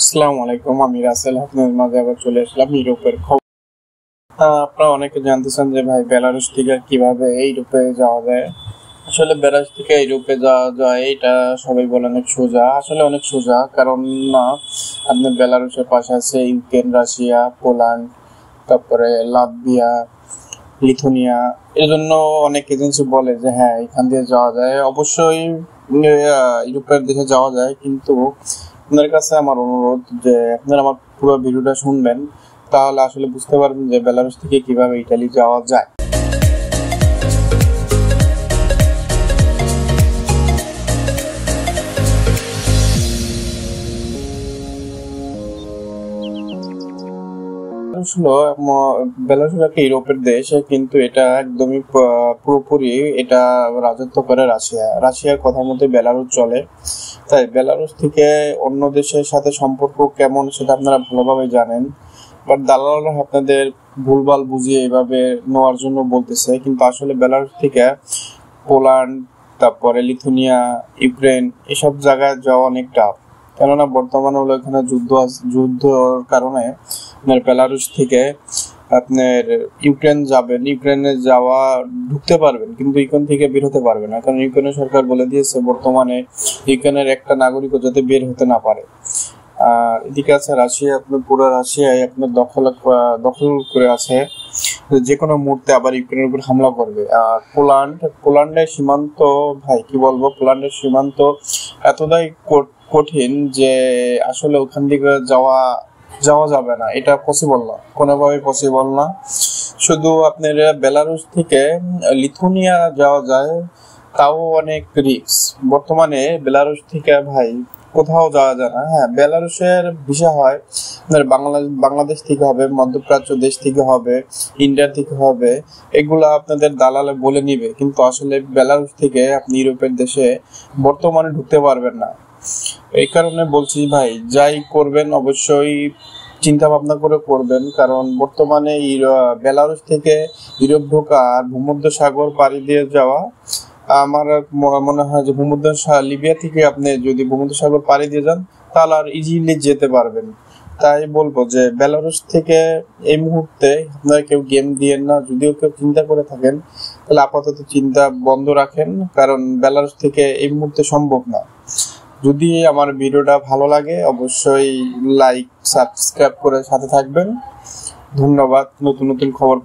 আসসালামু আলাইকুম, আমি রাসেল আপনাদের মাঝে আবার চলে আসলাম ইউরোপের খবর। আপনারা অনেকে জানতেছেন যে ভাই বেলারুশ থেকে কিভাবে ইউরোপে যাওয়া যায়। আসলে বেলারুশ থেকে ইউরোপে যাওয়া যায় এটা সবাই বলে অনেক সোজা, আসলে অনেক সোজা। কারণ না, আপনি বেলারুশের পাশে আছে ইউক্রেন, রাশিয়া, পোল্যান্ড, তারপরে লাটভিয়া, লিথুনিয়া। এর জন্য অনেক এজেন্সি বলে যে হ্যাঁ এখান দিয়ে যাওয়া যায়। অবশ্যই ইউরোপের দেশে যাওয়া যায়, কিন্তু আপনার কাছে আমার অনুরোধ যে আপনারা আমার পুরো ভিডিওটা শুনবেন, তাহলে আসলে বুঝতে পারবেন যে বেলারুশ থেকে কিভাবে ইতালি যাওয়া যায়। বেলারুশ হলো একটা ইউরোপের দেশ, কিন্তু এটা একদমই পুরোপুরি এটা রাজত্ব করে রাশিয়া। রাশিয়ার কথা মতে বেলারুশ চলে। তাই বেলারুশ থেকে অন্য দেশের সাথে সম্পর্ক কেমন সেটা আপনারা ভালোভাবে জানেন, বাট দালালরা আপনাদের ভুলভাল বুঝিয়ে এভাবে নেওয়ার জন্য বলতেছে। কিন্তু আসলে বেলারুশ থেকে পোল্যান্ড, তারপরে লিথুনিয়া, ইউক্রেন এসব জায়গায় যাওয়া অনেক টাফ। কেননা বর্তমানে হলো এখানে যুদ্ধর কারণে আপনার বেলারুশ থেকে আপনার ইউক্রেন যাবেন, ইউক্রেনে ঢুকতে পারবেন কিন্তু ইউক্রেন থেকে বের হতে পারবেন না। কারণ ইউক্রেনের সরকার বলে দিয়েছে বর্তমানে ইউক্রেনের একটা নাগরিকও যাতে বের হতে না পারে। আর এদিকে আছে রাশিয়া, আপনার পুরো রাশিয়ায় আপনার দখল করে আছে, যে কোনো মুহূর্তে আবার ইউক্রেনের উপর হামলা করবে। আর পোল্যান্ডের সীমান্ত, ভাই কি বলবো, পোল্যান্ডের সীমান্ত এতটাই কঠিন যে আসলে ওখান থেকে যাওয়া যাবে না, এটা পসিবল না, কোনোভাবে পসিবল না। শুধু আপনার বেলারুশ থেকে লিথুনিয়া যাওয়া যায়, তাও অনেক রিস্ক। বর্তমানে বেলারুশ থেকে ভাই কোথাও যাওয়া যায় না। হ্যাঁ, বেলারুশের ভিসা হয় আপনার বাংলাদেশ থেকে হবে, মধ্যপ্রাচ্য দেশ থেকে হবে, ইন্ডিয়া থেকে হবে, এগুলা আপনাদের দালালে বলে নিবে। কিন্তু আসলে বেলারুশ থেকে আপনি ইউরোপের দেশে বর্তমানে ঢুকতে পারবেন না। এই কারণে বলছি ভাই, যাই করবেন অবশ্যই চিন্তা ভাবনা করে করবেন। কারণ বর্তমানে বেলারুশ থেকে ইউরোপ ঢোকা আর ভূমধ্য সাগর পাড়ি দিয়ে যাওয়া, আমার মনে হয় যে লিবিয়া থেকে আপনি যদি ভূমধ্য সাগর পাড়ি দিয়ে যান তাহলে আর ইজিলি যেতে পারবেন। তাই বলবো যে বেলারুশ থেকে এই মুহূর্তে আপনারা কেউ গেম দিয়েন না। যদিও কেউ চিন্তা করে থাকেন তাহলে আপাতত চিন্তা বন্ধ রাখেন, কারণ বেলারুশ থেকে এই মুহূর্তে সম্ভব না। যদি আমার ভিডিওটা ভালো লাগে অবশ্যই লাইক সাবস্ক্রাইব করে সাথে থাকবেন। ধন্যবাদ। নতুন নতুন খবর